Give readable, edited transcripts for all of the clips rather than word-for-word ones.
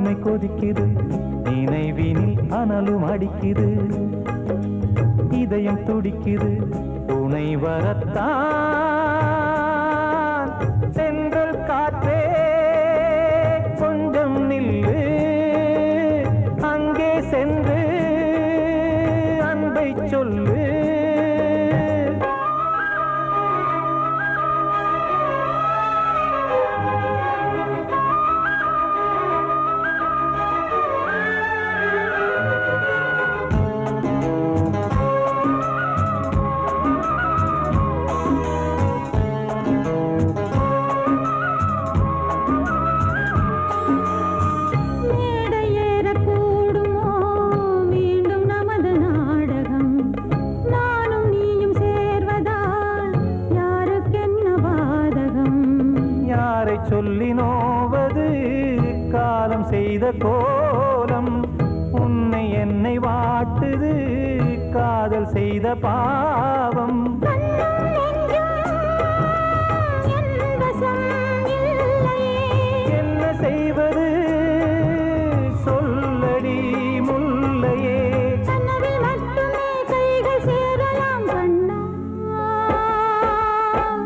தனிமை கொதிக்குது, நினைவினில் அனலும் அடிக்குது, இதயம் துடிக்குது, துணை வரத்தான். சென்றல் காற்றே கொஞ்சம் நில்லு, அங்கே சென்று அன்பை சொல்லு. சொல்லி நோவது காலம் செய்த கோலம், உன்னை என்னை வாட்டுது காதல் செய்த பாவம். என்ன செய்வது சொல்லடி முல்லையே,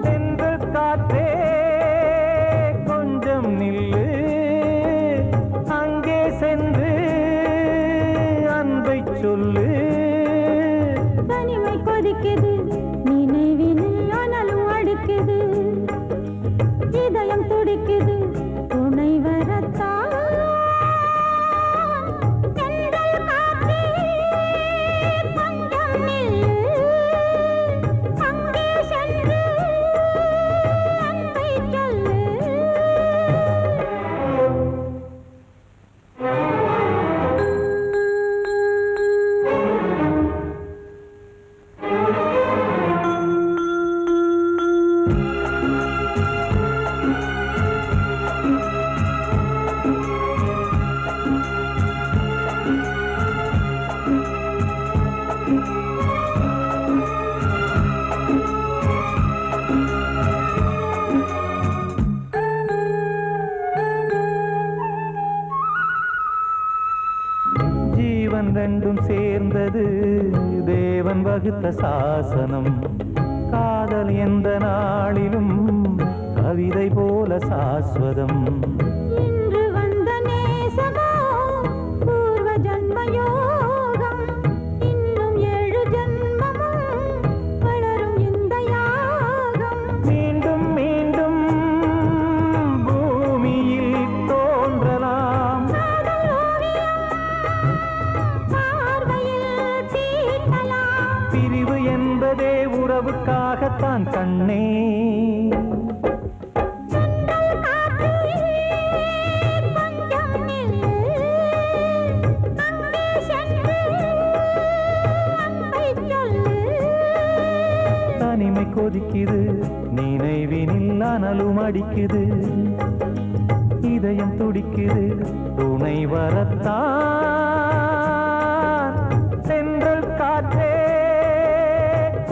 சென்றல் காற்றே நில்லு, அங்கே சென்று அன்பை சொல்லு. தனிமை கொதிக்குது, நினைவினில் அனலும் அடிக்குது, இதயம் துடிக்குது, துணை வரத்தான். சென்றல் காற்றே கொஞ்சம் நில்லு, அங்கே சென்று அன்பை சொல்லு. ஜீவன் ரெண்டும் சேர்ந்தது தேவன் வகுத்த சாசனம், காதல் எந்த நாளிலும் கவிதை போல சாஸ்வதம். இன்று வந்த நேசமோ பூர்வ ஜன்மயோகம், இன்னும் 7 ஜன்மமும் வளரும் இந்த யாகம். மீண்டும் மீண்டும் பூமியில் தோன்றலாம், பிரிவு என்பதே உறவுக்காகத்தான் கண்ணே. தனிமை கொதிக்குது, நினைவினில் அனலும் அடிக்குது, இதயம் துடிக்குது, துணை வரத்தான். சென்றல் காற்றே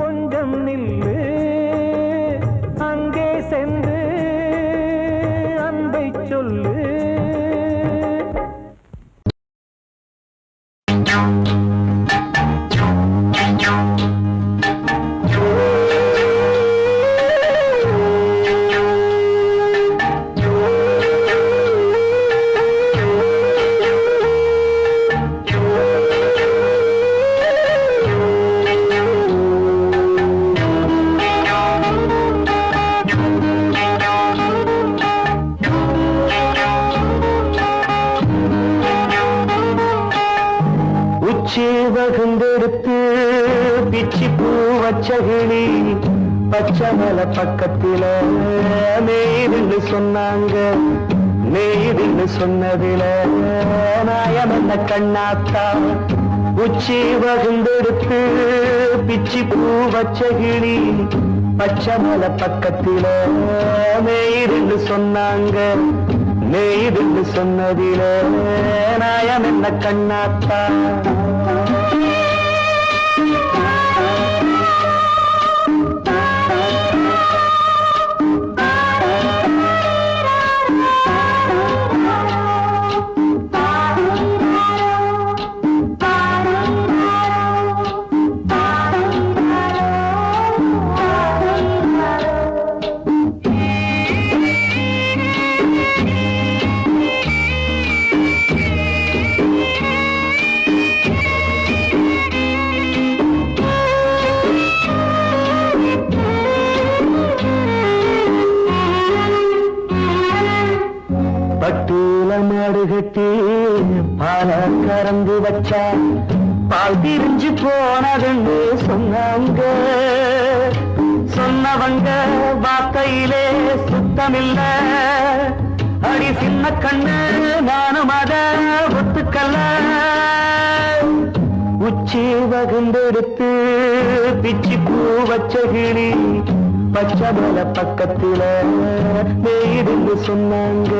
கொஞ்சம் நில்லு, அங்கே சென்று அன்பை சொல்லு. வகுந்தெடுத்து பிச்சி பூ வச்சகிளி பச்சமல பக்கத்தில மேய்துன்னு சொன்னாங்க, மேய்துன்னு சொன்னதில நாயம் என்ன கண்ணாத்தா. உச்சி வகுந்தெடுத்து பிச்சி பூ வச்சகிளி பச்சமல பக்கத்தில மேய்துன்னு சொன்னாங்க, மேய்துன்னு சொன்னதில நாயம் என்ன கண்ணாத்தா. தொட்டில மாடு கட்டி பால கறந்து வச்சா பால் திரிஞ்சு போனதுன்னு சொன்னாங்க. சொன்னவங்க வார்த்தையிலே சுத்தமில்ல. அடி சின்ன கண்ணு நானும் அத ஒத்துக்கல்ல. உச்சி வகுந்தெடுத்து பிச்சி பூ வச்ச கிளி பச்சை மலை பக்கத்தில மேயிருந்து சொன்னாங்க.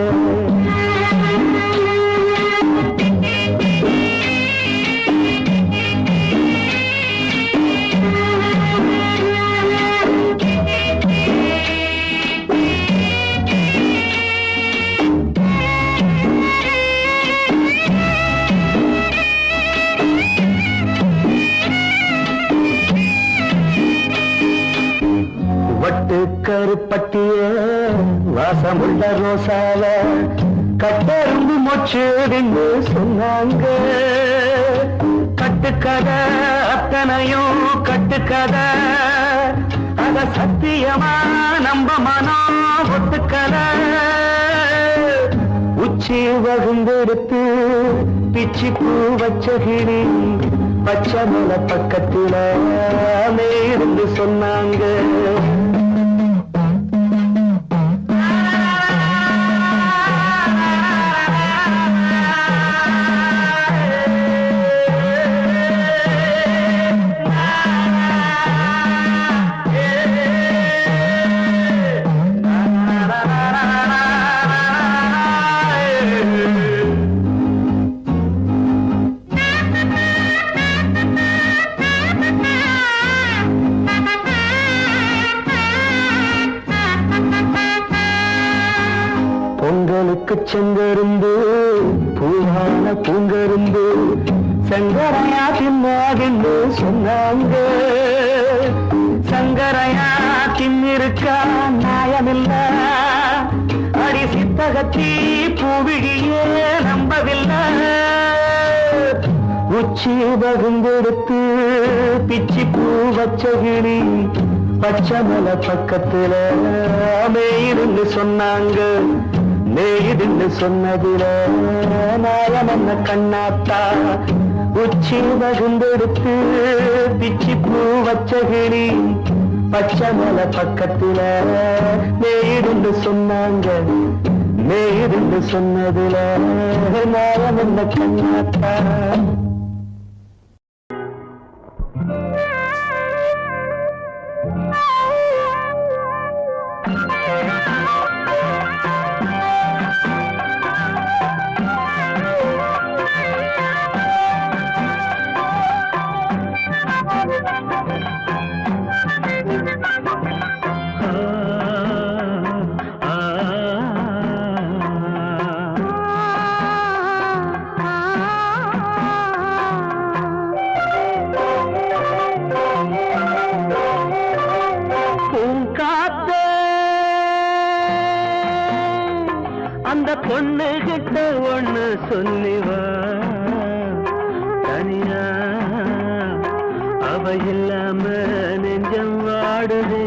வட்டு கருப்பட்டிய வாசமுள்ள ரோசால கட்டெரும்பு மொச்சுன்னு சொன்னாங்க. கட்டுக்கதை அத்தனையும் கட்டுக்கதை, அத சத்தியமா நம்ப மனம் ஒத்துக்கதை. உச்சி வகுந்தெடுத்து பிச்சி பூ வச்ச கிளி பச்சை மலை பக்கத்தில மேயிருந்து சொன்னாங்க. பொங்கலுக்கு செங்கருந்து பூவான பூங்கருந்து சங்கரையா தின்னாகின்னு சொன்னாங்க. சங்கரையா தின்னிருக்கா நியாயமில்ல. அடி சித்தகத்தி பூவிழியே நம்பவில்லை. உச்சி வகுந்தெடுத்து பிச்சி பூ வச்ச கிளி பச்சை மலை பக்கத்தில மேயிருந்து சொன்னாங்க. மேயிருந்து சொன்னதில நாயம் என்ன கண்ணாத்தா. உச்சி வகுந்தெடுத்து பிச்சி பூ வச்ச கிளி பச்சை மலை பக்கத்தில மேயிருந்து சொன்னாங்க. மேயிருந்து சொன்னதில நாயம் என்ன கண்ணாத்தா. அந்த பொண்ணு கிட்ட ஒண்ணு சொல்லிவா தனியா, அவ இல்லாம நெஞ்சம் வாடுதே.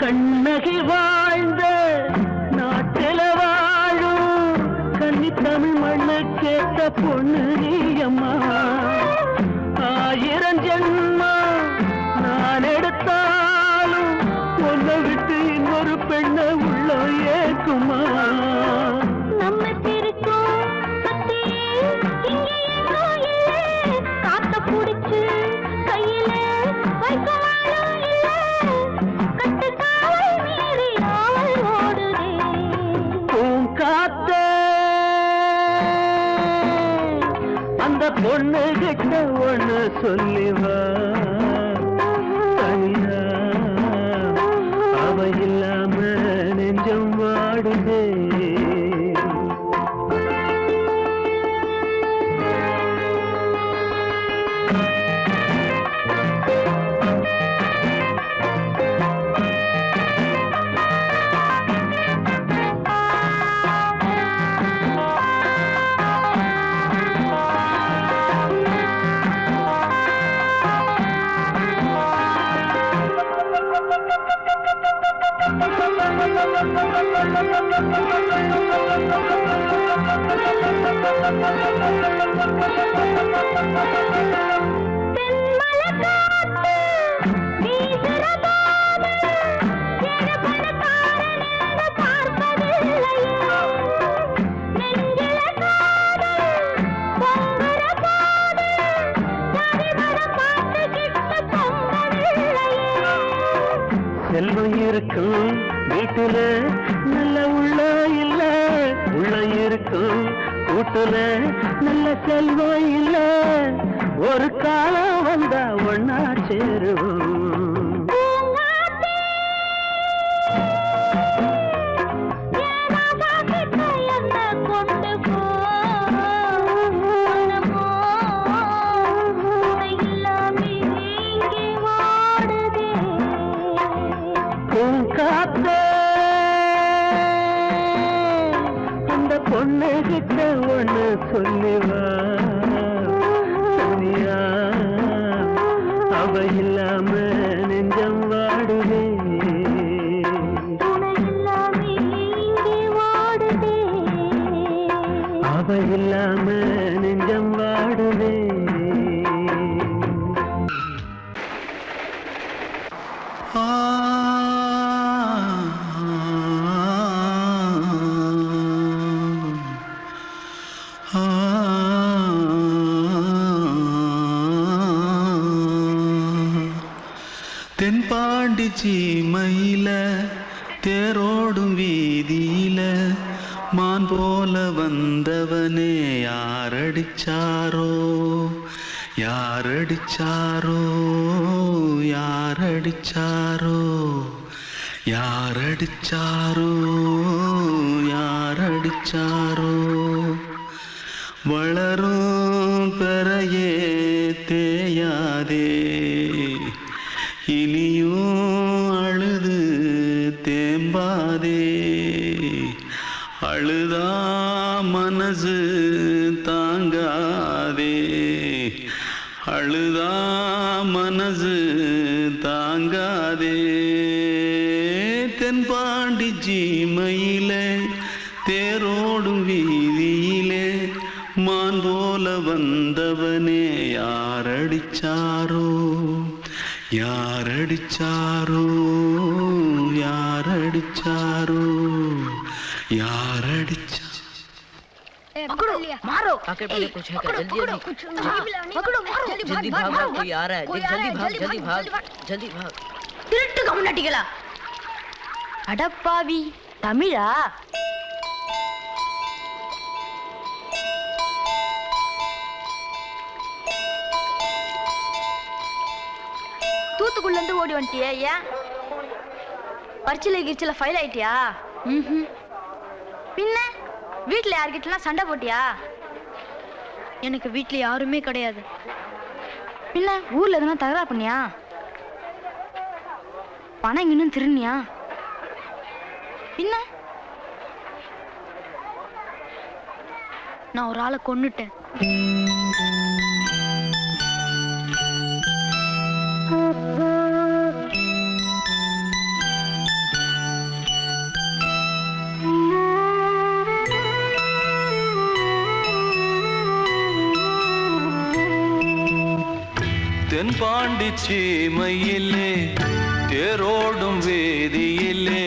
கண்ணகி வாழ்ந்த நாட்டில வாழும் கன்னி தமிழ் மண்ணு கேட்ட பொண்ணு நீயம்மா. 1000 ஜென்மா நான் எடுத்தாலும் உன்னை விட்டு இன்னொரு பெண்ணை உள்ள ஏக்குமா. நம்ம திருக்கும் புடிச்சு கையிலே வைக்கவாளும் இல்ல கட்டு காவல் மீறி ஆவல் ஓடுதே பூங்காத்தே அந்த பொண்ணு கிட்ட ஒண்ணு சொல்லிவா தனியா அவ இல்லாம நெஞ்சம் வாடுதே செல்வம் இருக்கும் வீட்டுல நல்ல உள்ள இல்ல உள்ள இருக்கும் கூட்டுல நல்ல செல்வம் இல்ல ஒரு காலம் வந்தா ஒன்னா சேருவோம் காத்தே அந்த பொண்ணு கிட்ட ஒண்ணு சொல்லிவா தனியா அவ இல்லாம நெஞ்சம் வாடுதே அவ இல்லாம நெஞ்சம் வாடுதே தென்பாண்டி சீமையில தேரோடும் வீதியில மான் போல வந்தவனே யாரடிச்சாரோ யாரடிச்சாரோ யாரடிச்சாரோ யாரடிச்சாரோ யாரடிச்சாரோ வளரும் பெறையே தேயாதே இனியும் அழுது தேம்பாதே அழுதா மனசு தாங்காதே அழுதா மனசு தாங்காதே தென்பாண்டி சீமையிலே தேரோடும் வீதியிலே மான் போல வந்தவனே யாரடிச்சாரோ யாரடிச்சாரோ யாரடிச்சாரோ यारडिचा पकड़ो मारो आके पहले कुछ है क्या जल्दी पकड़ो मारो जल्दी भाग कोई आ रहा है जल्दी भाग जल्दी भाग திருட்டு கம்யூனிட்டிகளா அடப்பாவி தமிழா தூத்துக்குள்ள இருந்து ஓடி வந்துட்டியா ஏன் பரிச்சையில கிரிச்சில ஃபைல் ஆயிட்டியா பின்ன வீட்டுல யார்கிட்டலாம் சண்டை போட்டியா எனக்கு வீட்டுல யாருமே கிடையாது பின்ன ஊர்ல எதுனா தகராறு பண்ணியா பணம் இன்னும் திருநியா பின்ன நான் ஒரு ஆளை கொன்னுட்டேன் தென்பாண்டி சீமையிலே தேரோடும் வேதியிலே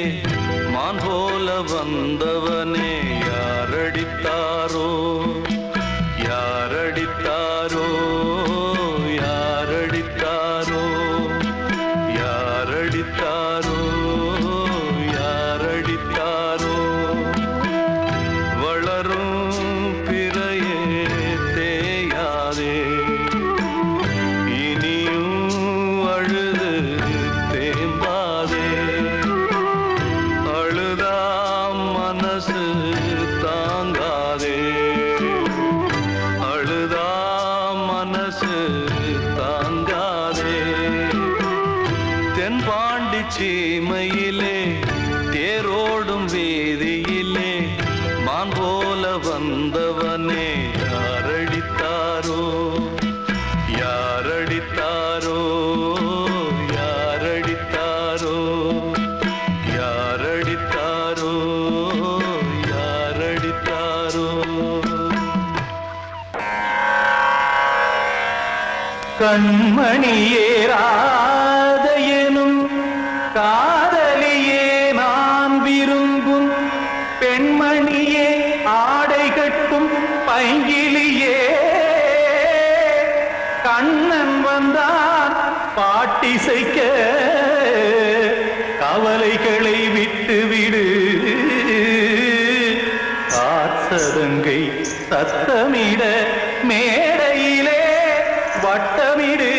மான் போல வந்தவனே யாரடித்தாரோ யாரடித்தாரோ சீமையிலே தேரோடும் வீதியிலே மான் போல வந்தவனே யாரடித்தாரோ யாரடித்தாரோ யாரடித்தாரோ யாரடித்தாரோ யாரடித்தாரோ கண்மணியேராதையனும் காதலியே நான் விரும்பும் பெண்மணியே ஆடை கட்டும் பைங்கிலியே கண்ணன் வந்தான் பாட்டிசைக்க கவலைகளை விட்டுவிடு காசதங்கை சத்தமிட மேடையிலே வட்டமிடு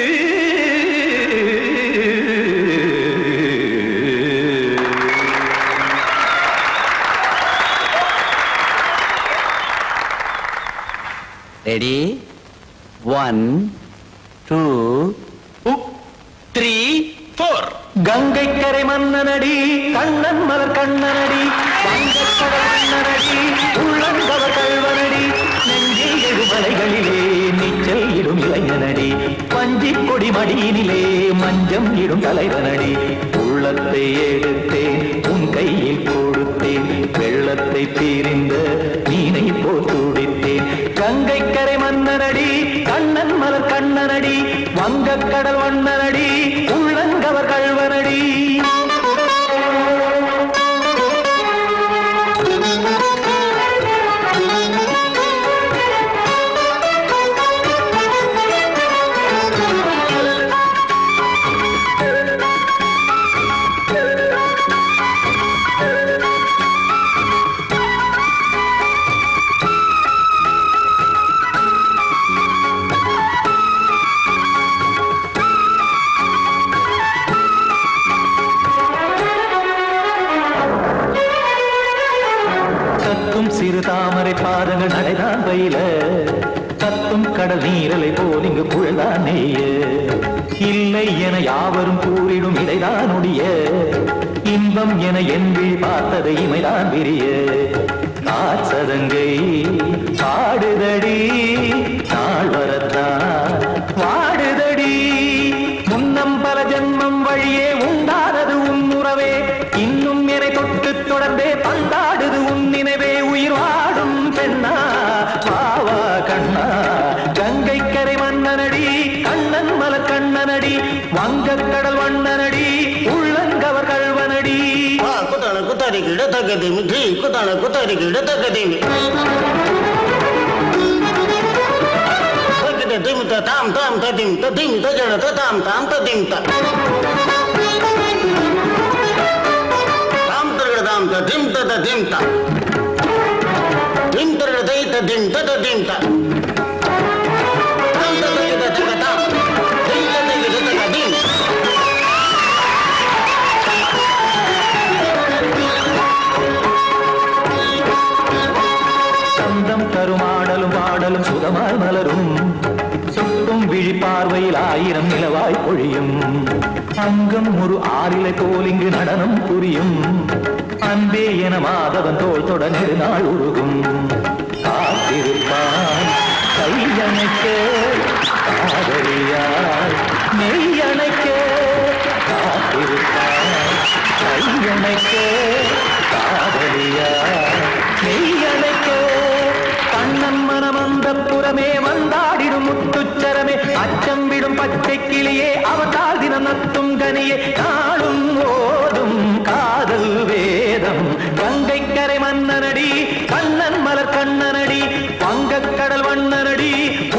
ரெடி 1 2 3 4 கங்கை கரை மன்னனடி கண்ணன் மலர் கண்ணனடி வங்கக்கடல் மன்னனடி உள்ளங்கவர் கல்வனடி நெஞ்சில் எழுமலைகளிலே நீச்சல் இடும் இளைஞனடி பஞ்சிக் கொடி மடியினிலே மஞ்சம் இடும் தலைவனடி உள்ளத்தை எடுத்தேன் உன் கையில் கொடுத்தேன் வெள்ளத்தை பிரிந்த மீனை போல் துடித்தேன் கங்கை கரை மன்னனடி கண்ணன் மலர் கண்ணனடி வங்கக்கடல் வண்ணனடி உள்ளங்கவர் கல்வனடி சிறு தாமரை பாதங்கள் நடைதான் பயில கத்தும் கடல் நீரலை போல் இங்கு புழல்தான் நெய்ய இல்லை என யாவரும் கூறிடும் இடைதான் உடைய இன்பம் என என்பி பார்த்ததை இமைதான் விரிய காசதங்கை பாடுதடி நாள் வரத்தான் வாடுதடி முன்னம் பல ஜென்மம் வழியே உண்டானது உன் உறவே இன்னும் என்னை தொட்டு தொடர்ந்தே பந்தாடுது உன் நினைவே உயிர் வாடும் பெண்ணா பாவா கண்ணா கங்கை கரை மன்னனடி கண்ணன் மலர் கண்ணனடி வங்கக்கடல் வண்ணனடி உள்ளங்கவர் கல்வனடி குத்தான குத்தாரி கிட தகதிமி ஜி குத்தான குத்தாரி கிட தகதிமி தகத திமித தாம் தாம் ததிம் ததிம் தஜட தாம் தாம் ததிம் த தாம் தரட தாம் ததிம் ததிம் த திம் தரட தை ததிம் ததிம் த தாம் தரட தகதாம் திம் தரட தகதிம் சந்தம் கருமாடலும் பாடலும் சுகமாய் மலரும் சுட்டும் விழி பார்வையில் ஆயிரம் நிலவாய் பொழியும் அங்கம் ஒரு ஆறிலை போல் இங்கு நடனம் புரியும் அன்பே என மாதவன் தோல் தொட நெடுநாள் உருகும் காத்திருப்பான் கையணைக்க காதலியார் மெய்யணைக்க காத்திருப்பான் கையணைக்க காதலியார் மெய்யணைக்க கண்ணன் மனமந்த புறமே வந்தாடிடும் முத்துச்சரமே அச்சம் விடும் பச்சை கிளியே அவதால் தினம் நத்தும் கனியே நாளும் ஓதும் காதல் வேதம் கங்கை கரை மன்னனடி கண்ணன் மலர் கண்ணனடி வங்கக்கடல் வண்ணனடி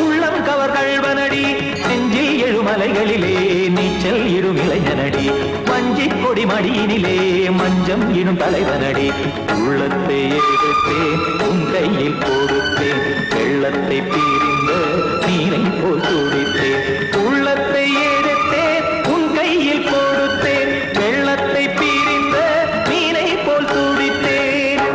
உள்ளம் கவர் கல்வனடி நெஞ்சில் எழுமலைகளிலே நீச்சல் இடும் இளைஞனடி வஞ்சிக் கொடி மடியினிலே மஞ்சம் இடும் தலைவனடி உள்ளத்தை எடுத்தேன் உன் கையில் கொடுத்தேன் வெள்ளத்தை பிரிந்த நீரை போல் துடித்தேன் உள்ளத்தை எடுத்தேன் உன் கையில் கொடுத்தேன் வெள்ளத்தை பிரிந்த மீனை போல் துடித்தேன்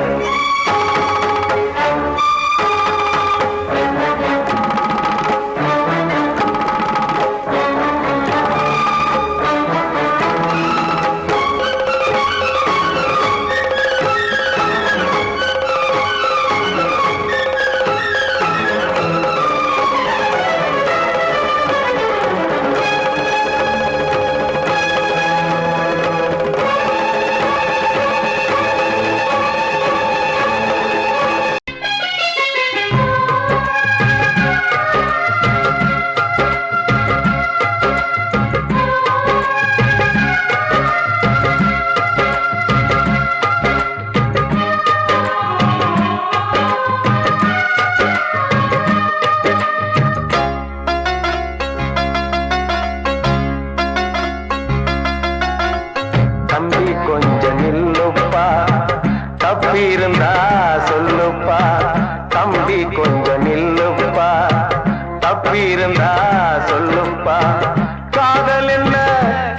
காதல் என்ன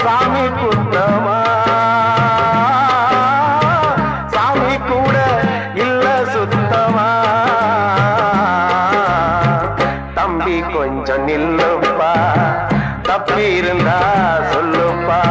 சாமி குத்தமா சாமி கூட இல்ல சுத்தமா தம்பி கொஞ்சம் நில்லுப்பா தப்பி இருந்தா சொல்லுப்பா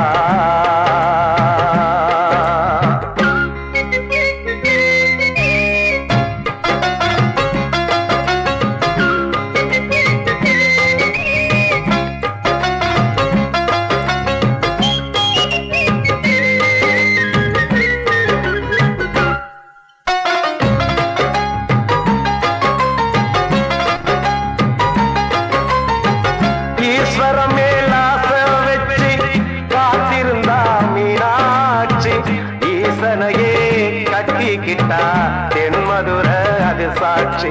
தென்மதுர அது சாட்சி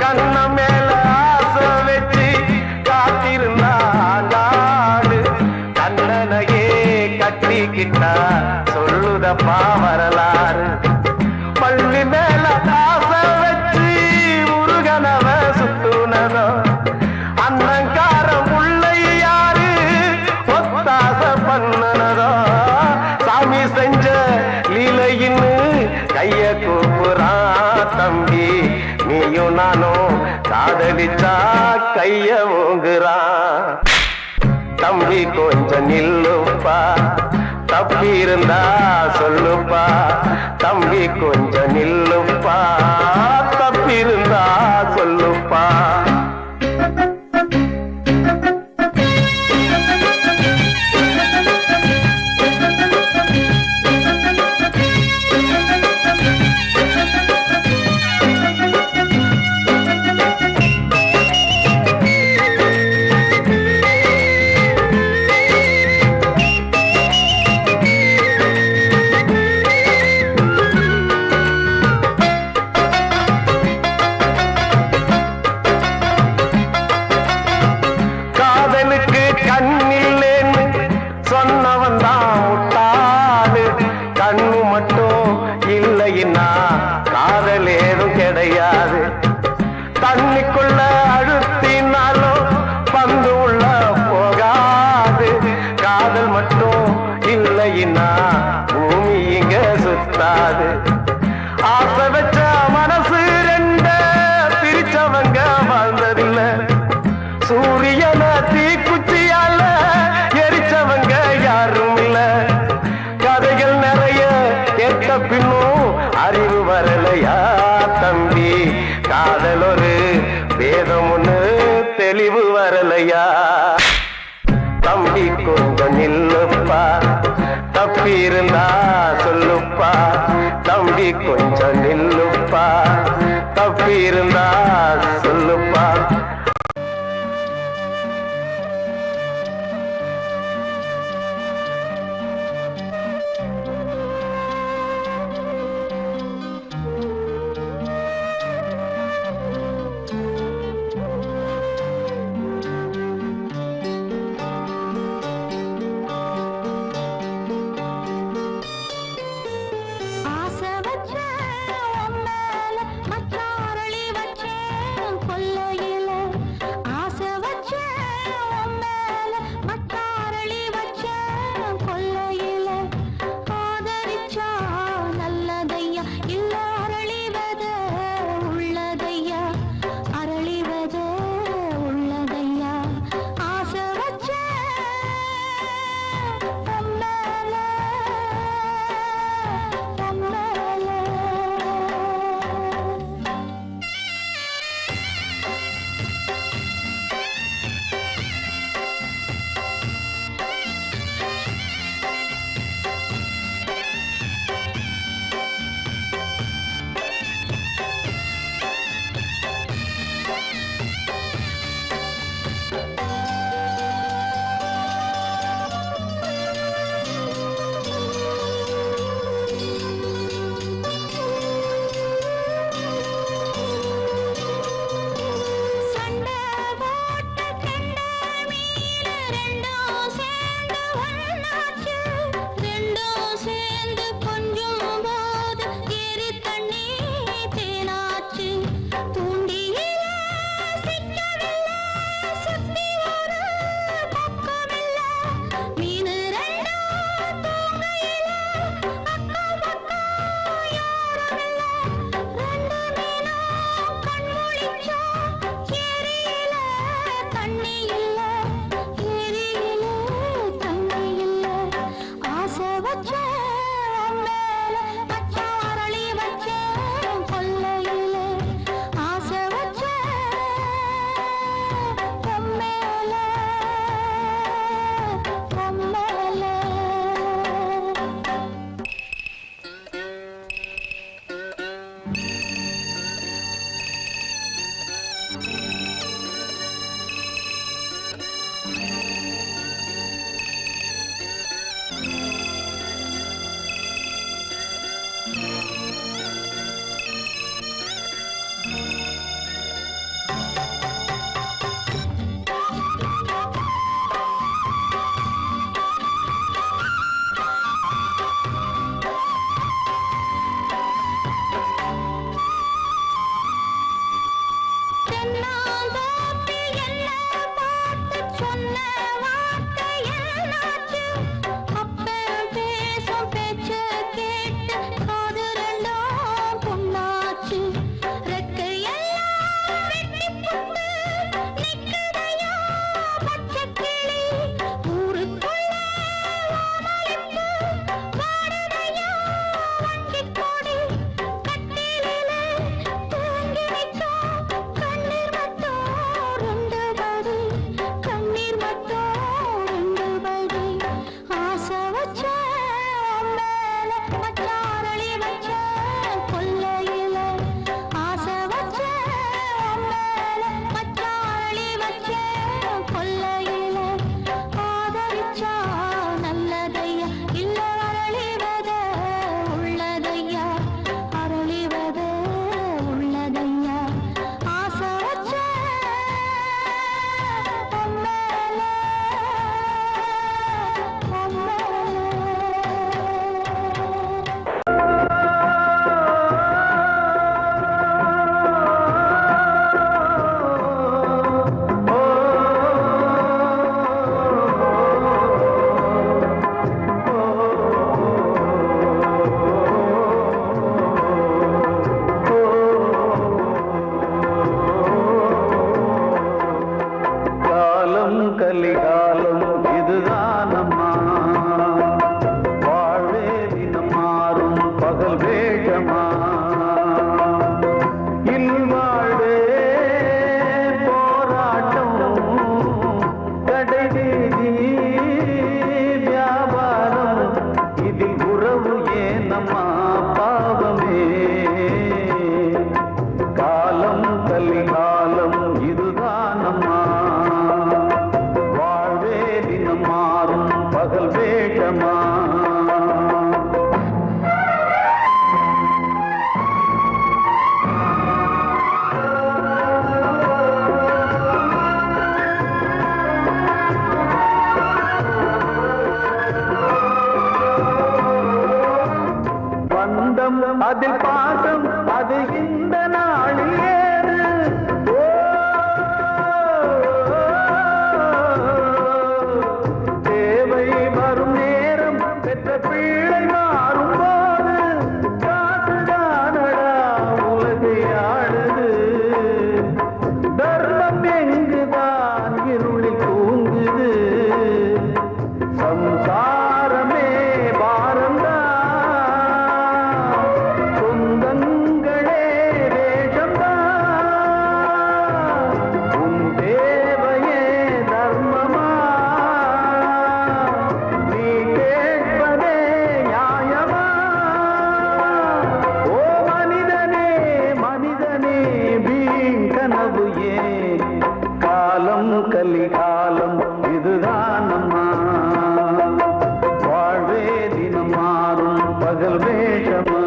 கண்ண மேல ஆசை வச்சு காத்திருந்தா நாடு கண்ணனையே கட்டிக்கிட்டா சொல்லுதப்பா வரலாறு பள்ளி மேல ஆசை வச்சு முருகனவ சுத்துனதோ அண்ணங்கார முல்லை யாரு ஒத்தாச பண்ணனதோ சாமி செஞ்ச லீலையின்னு கைய கூப்புறான் தம்பி நீயும் நானும் காதலிச்சா கைய ஓங்குறான் தம்பி கொஞ்சம் நில்லுப்பா தப்பி இருந்தா சொல்லுப்பா தம்பி கொஞ்சம் நில்லுப்பா தப்பி இருந்தா சொல்லுப்பா காதல் ஏதும் கிடையாது தண்ணிக்குள்ள அழுத்தினாலும் பந்து உள்ள போகாது காதல் மட்டும் இல்லைன்னா பூமி இங்க சுத்தாது ஆசை வச்ச மனசு ரெண்ட பிரிச்சவங்க வாழ்ந்ததில்ல சூரியன தீக்குச்சியால எரிச்சவங்க யாரும் இல்ல கதைகள் நிறைய கேட்ட பின்னும் அறிவு வரலையா தம்பி காதல் ஒரு வேதம் ஒண்ணு தெளிவு வரலையா தம்பி கொஞ்சம் நில்லுப்பா தப்பி இருந்தா சொல்லுப்பா தம்பி கொஞ்சம் நில்லுப்பா தப்பி இருந்தா சொல்லுப்பா ஆசை வச்ச உன் மேல மச்சாரளி வச்சே சொன்ன வார்த்தை என்னாச்சு அப்ப பேசும் பேச்சு கேட்டு காது ரெண்டும் புண்ணாச்சு ரெக்கையெல்லாம் வெட்டி புட்டு நிக்குதையா பச்சை கிளி ஊருக்குள்ள ஓமளிப்பு வாடுதையா வண்டிக் கொடி கட்டிலிலே தூங்கி நிற்கும் கண்ணீர் மட்டும் ரெண்டு படி கண்ணீர் மட்டும் ரெண்டு படி ஆசை வச்ச மேல மச்சாரளி வச்ச கொல்லையில ஆசை வச்ச மேல மச்சாரளி வச்ச கொல்லையில ஆதரிச்சா நல்லதையா இல்ல அரளிவத உள்ளதையா அரளிவத உள்ளதையா ஆசை வச்ச மேல காலம் கலிகாலம் இதுதானம்மா வாழ்வே தினம் மாறும் பகல் வேஷமா இல்வாழ்வே போராட்டம் கடைவீதி வியாபாரம் இதில் உறவு ஏனம்மா பாவமே காலம் கலிகாலம் இதுதானம்மா வாழ்வே தினம் மாறும் பகல் வேஷமா பந்தம் அதில் பாசம் அது இந்த நாளில் ஏறு ஓ, தேவை வரும் நேரம் பெற்ற பிள்ளை மாறும் போது காசுதானடா உலகை ஆடுது தர்மம் எங்குதான் இருளில் தூங்குது சம்சாரமே பாரந்தா சொந்தங்களே வேஷந்தா உன் தேவையே தர்மமா நீ கேட்பதே நியாயமா ஓ மனிதனே மனிதனே வீண் கனவு ஏன் காலம் கலிகாலம் இதுதானம்மா வாழ்வே தினம் மாறும் பகல் வேஷமா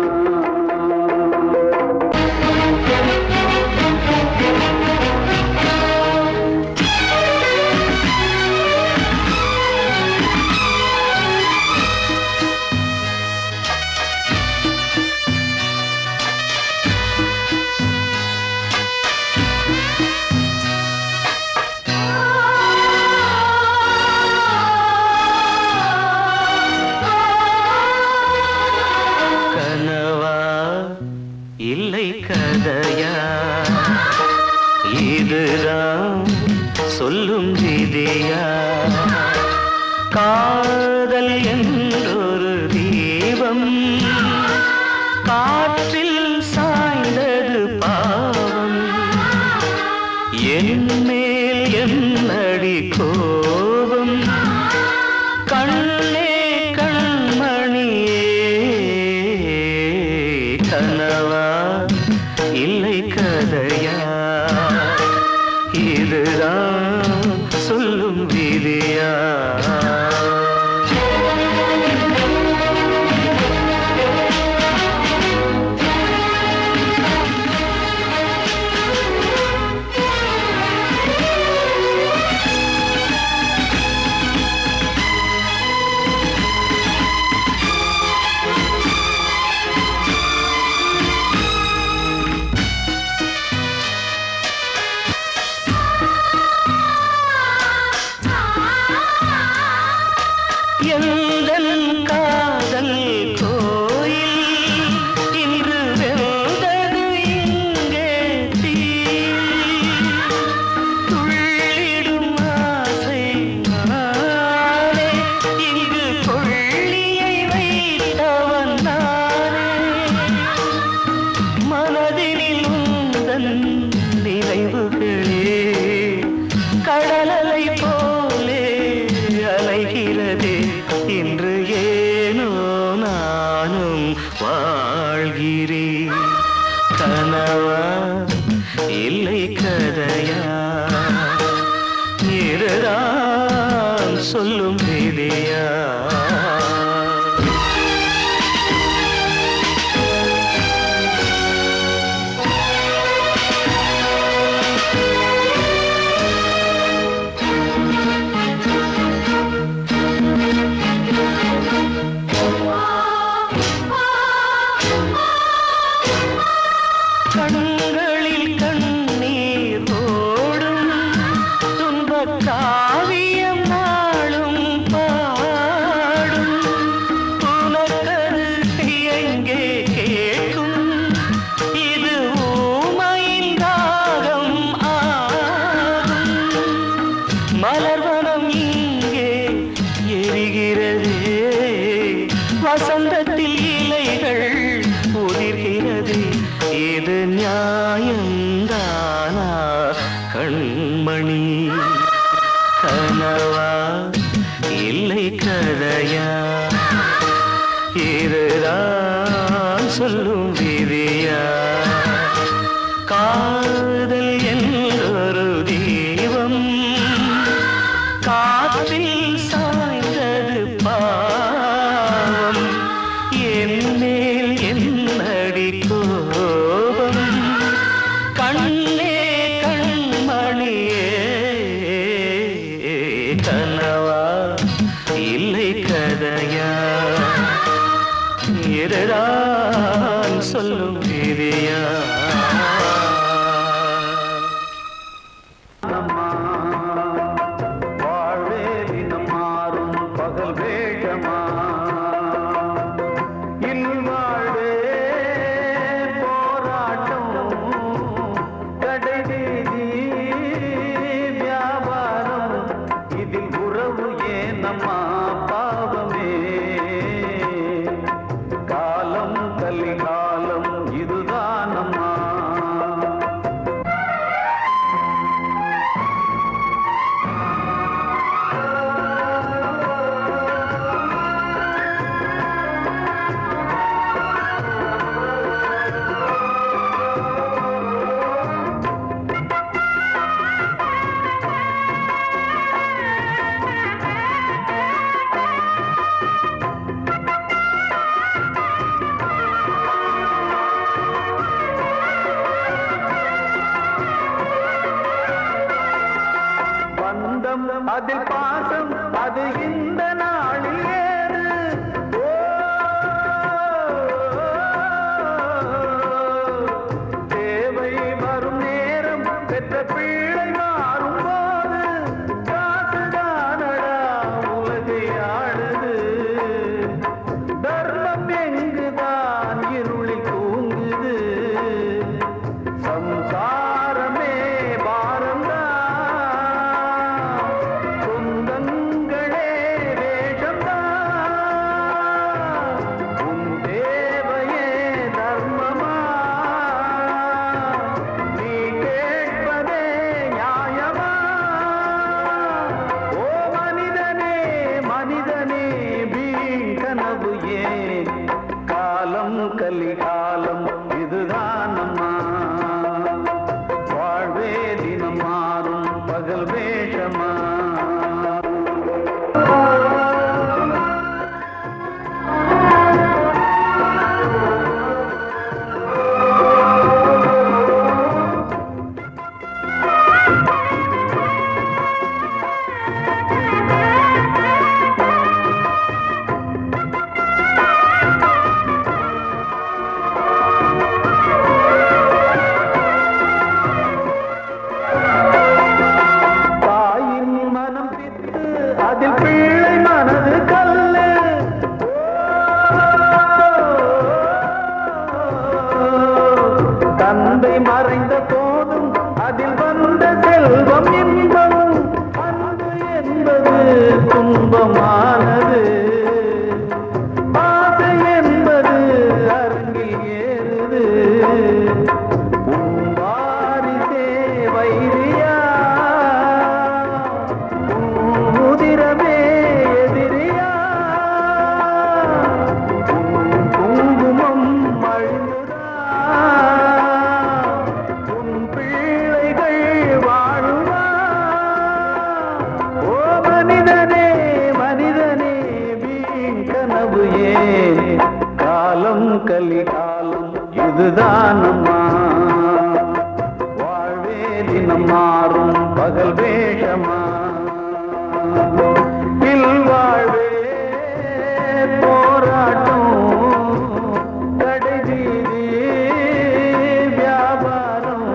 கனவா இல்லை கதையா இதுதான் சொல்லும் விதியா காதல் என்றொரு தீபம் காற்றில் சாய்ந்தது பாவம் என் மேல் என்னடி கோபம் கண்ணே கண்மணியே கனவா இல்லை கதையா இதுதான் சொல்லும் விதியா எந்தன் காதல் கோயில் இன்று வெந்தது இங்கே தீ துள்ளிடும் ஆசை நானே இங்கு கொள்ளியை வைத்தவன் நானே மனதினில் உந்தன் நினைவுகளே கடலலை போலே அலைகிறதே இன்று ஏனோ நானும் வாழ்கிறேன் கனவா இல்லை கதையா இதுதான் சொல்லும் விதியா கண்களில் கண்ணீர் ஓடும் துன்பக் காவியம் நாளும் பாடும் உனக்கது எங்கே கேட்கும் இது ஊமையின் ராகம் ஆகும் மலர்வனம் இங்கே எரிகிறதே வசந்தத்தில் இலைகள் உதிர்கிறது இது நியாயந்தானா கண்மணி கனவா இல்லை கதையா இதுதான் சொல்லும் விதியா காதல் என்றொரு தீபம் காற்றில் சாய்ந்தது பாவம் என் மேல் என்னடி கோபம் கண்ணே கண்மணியே கனவா இல்லை கதையா இதுதான் சொல்லும் விதியா வாழ்வே தினம் மாறும் பகல் வேஷமா இல்வாழ்வே போராட்டம் கடைவீதி வியாபாரம் இதில் உறவு ஏனம்மா பாவமே காலம் கலிகாலம் இதுதானம்மா பந்தம் அதில் பாசம் அது இந்த நாளில் ஏது ஓ, தேவை வரும் நேரம் பெற்ற பிள்ளை மாறும் போது காசுதானடா உலகை ஆடுது தர்மம் எங்குதான் இருளில் தூங்குது சம்சாரமே பாரம்தான் சொந்தங்களே வேஷம்தான் உன் தேவையே தர்மமா நீ கேட்பதே நியாயமா ஓ மனிதனே மனிதனே வீண் கனவு ஏன் காலம் கலிகாலம் இதுதானம்மா வாழ்வே தினம் மாறும் பகல் வேஷமா தாயின் மனம் பித்து அதில் பிள்ளை மனது கல் துன்பமானது ஆசை என்பது அரங்கில் ஏறுது உன் வாரிசே வைரியா உன் உதிரமே எதிரியா உன் குங்குமம் அழுதா உன் பிள்ளைகள் வாழுவா ஓ மனிதனே மனிதனே வீண் கனவு ஏன் காலம் கலிகாலம் இதுதான் அம்மா வாழ்வே தினம் மாறும் பகல் வேஷமா இல்வாழ்வே போராட்டம் கடைவீதி வியாபாரம்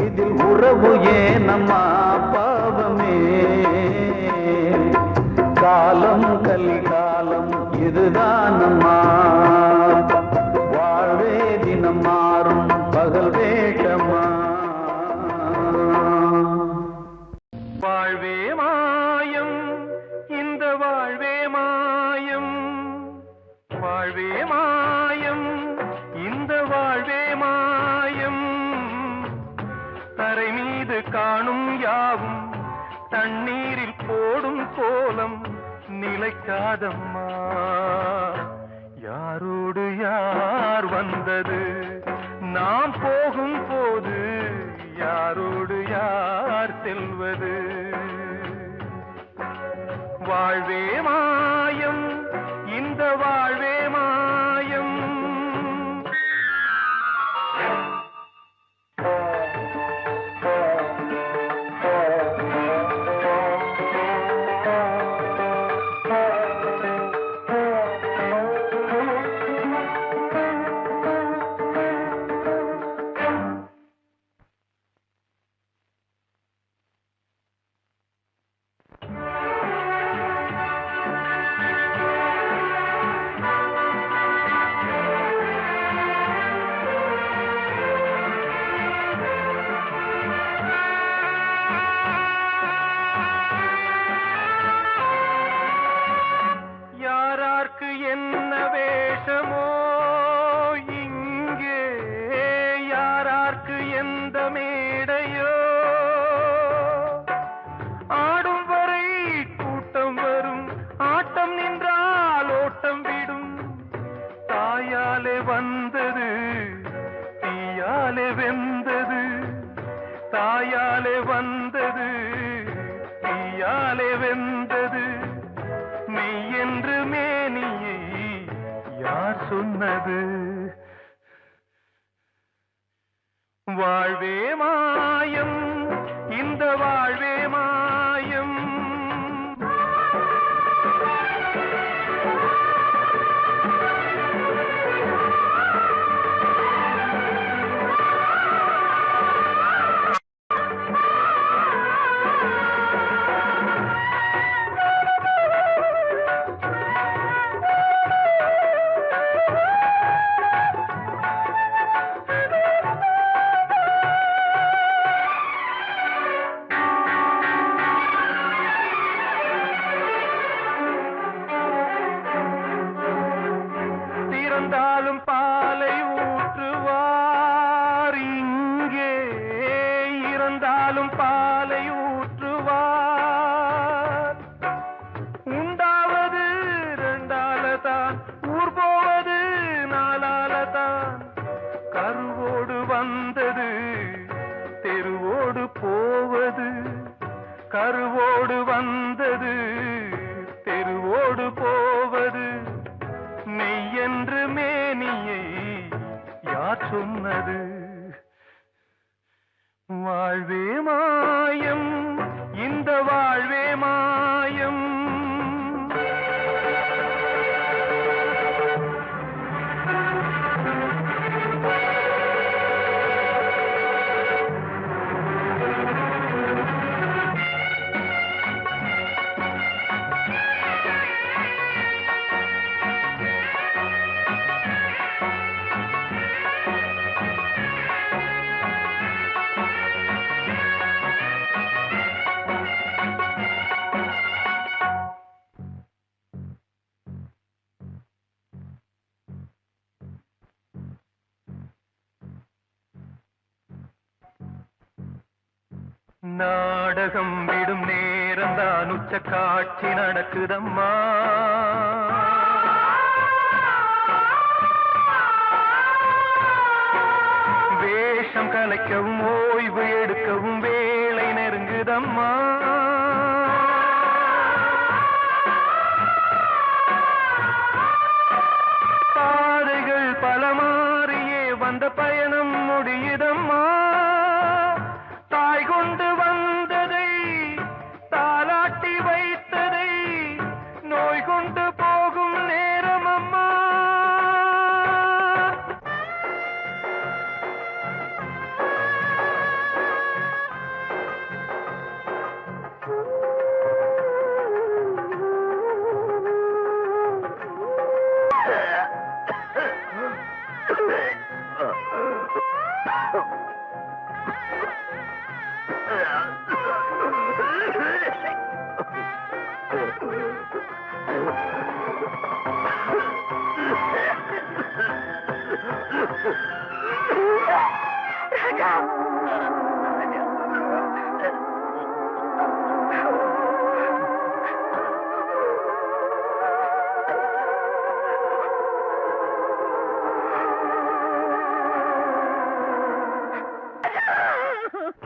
இதில் உறவு ஏனம்மா பாவமே காலம் கலிகாலம் இதுதான் அம்மா வாழ்வே தினம் மாறும் பகல் வேஷமா வாழ்வே மாயம் இந்த வாழ்வே மாயம் வாழ்வே மாயம் இந்த வாழ்வே மாயம் தரை மீது காணும் யாவும் தண்ணீரில் போடும் கோலம் நிலைக்காதம்மா யாரோடு யார் வந்தது நாம் போகும் போது யாரோடு யார் செல்வது வாழ்வே மாயம் இந்த வாழ்வே மாயம் யாரார்க்கு என்ன வேஷமோ இங்கே யாரார்க்கு எந்த மேடையோ ஆடும் வரை கூட்டம் வரும் ஆட்டம் நின்றால் ஓட்டம் விடும் தாயாலே வந்தது தீயாலே வெந்தது தாயாலே வந்தது தீயாலே வெந்தது மெய் என்று மேனியை யார் சொன்னது வாழ்வே மாயம் இந்த வாழ்வே மாயம் திறந்தாலும் பாலை ஊற்றுவார் இங்கே இறந்தாலும் பாலை ஊற்றுவார் உண்டாவது ரெண்டாலதான் ஊர் போவது நாலாலதான் கருவோடு வந்தது தெருவோடு போவது கருவோடு வந்தது தெருவோடு போவது மெய் என்று மேனியை யார் சொன்னது வாழ்வே மாயம் இந்த வாழ்வே மாயம் நாடகம் விடும் நேரம்தான் உச்ச காட்சி நடக்குதம்மா. வேஷம் கலைக்கவும் ஓய்வு எடுக்கவும் வேலை நெருங்குதம்மா. பாதைகள் பல மாறியே வந்த பயணம் முடியுதம்மா. தாய் கொண்டு வந்ததை தாலாட்டி வைத்ததை நோய் கொண்டு போகும் நேரம் அம்மா.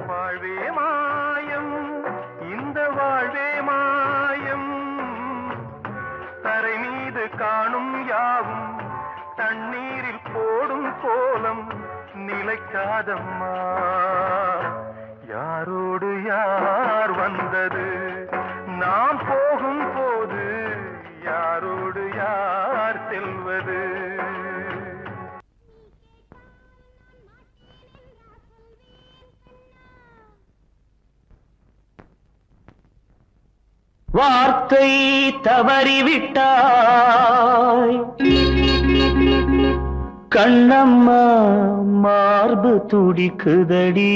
வாழ்வே மாயம், இந்த வாழ்வே மாயம். தரை மீது காணும் யாவும் தண்ணீரில் போடும் கோலம் நிலைக்காதம்மா. யாரோடு யார் வந்தது நாம் போகும் போது, யாரோடு யார் செல்வது. வார்த்தை தவறிவிட்டாய் கண்ணம்மா, மார்பு துடிக்குதடி.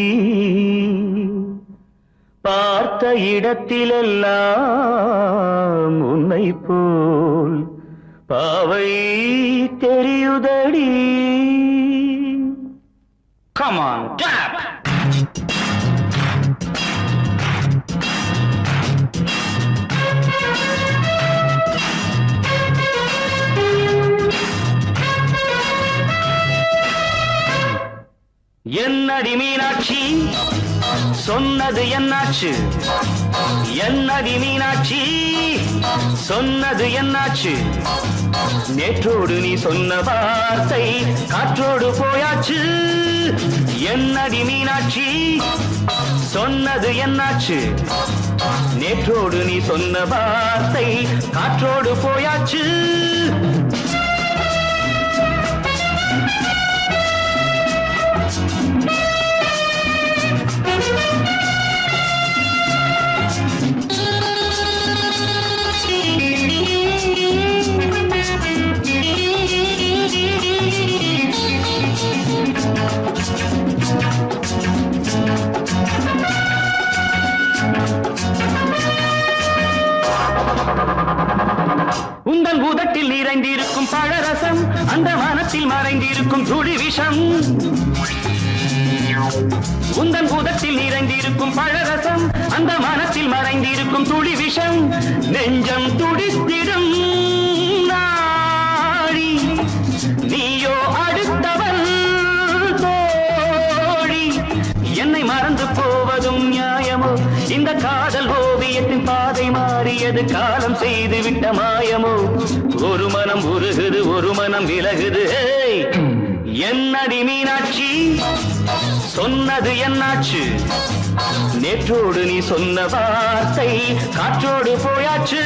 பார்த்த இடத்திலெல்லாம் உன்னை போல் பாவை தெரியுதடி. Come on, tap! என்னடி மீனாட்சி சொன்னது என்னாச்சு? என்னடி மீனாட்சி சொன்னது என்னாச்சு? நேற்றோடு நீ சொன்ன வார்த்தை காற்றோடு போயாச்சு. என்னடி மீனாட்சி சொன்னது என்னாச்சு? நேற்றோடு நீ சொன்ன வார்த்தை காற்றோடு போயாச்சு. உந்தன் உதட்டில் நிறைந்திருக்கும் பழரசம், அந்த மனத்தில் மறைந்திருக்கும் துளி விஷம். உந்தன் உதட்டில் நிறைந்திருக்கும் பழரசம், அந்த மனத்தில் மறைந்திருக்கும் துளி விஷம். நெஞ்சம் துடித்திடும் நாடி, நீயோ அடுத்தவள் தோழி. என்னை மறந்து போவதும் நியாயமோ? இந்த காதல் ஓவியத்தின் பாதை மாறியது, காலம் செய்து விட்ட மாயமோ? ஒரு மனம் உருகுது, ஒரு மனம் விலகுது. என்னடி மீனாட்சி சொன்னது என்னாச்சு? நேற்றோடு நீ சொன்ன வார்த்தை காற்றோடு போயாச்சு.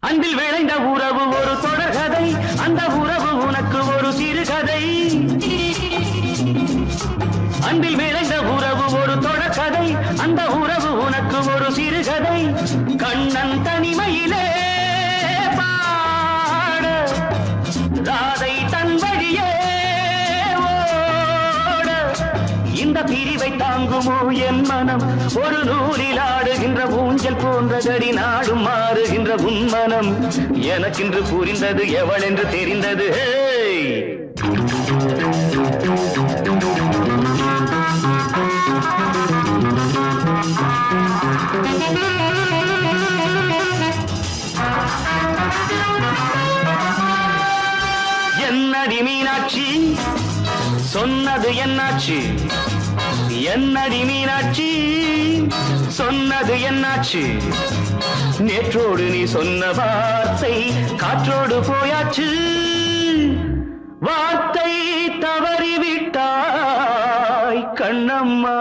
அன்பில் விளைந்த உறவு ஒரு தொடர்கதை, அந்த உறவு உனக்கு ஒரு சிறுகதை. அன்பில் விளைந்த உறவு ஒரு தொடர்கதை, அந்த உறவு உனக்கு ஒரு சிறுகதை. கண்ணன் தனிமையிலே பிரிவை தாங்குமோ என் மனம் ஒரு நூலில் ஆடுகின்ற ஊஞ்சல் போன்றதடி நாடும் மாறுகின்ற உன் மனம் எனக்கென்று புரிந்தது எவள் என்று தெரிந்தது ஹேய்! என்னடி மீனாட்சி சொன்னது என்னாச்சு என்னடி மீனாட்சி சொன்னது என்னாச்சு நேற்றோடு நீ சொன்ன வார்த்தை காற்றோடு போயாச்சு வார்த்தை தவறிவிட்டாய் கண்ணம்மா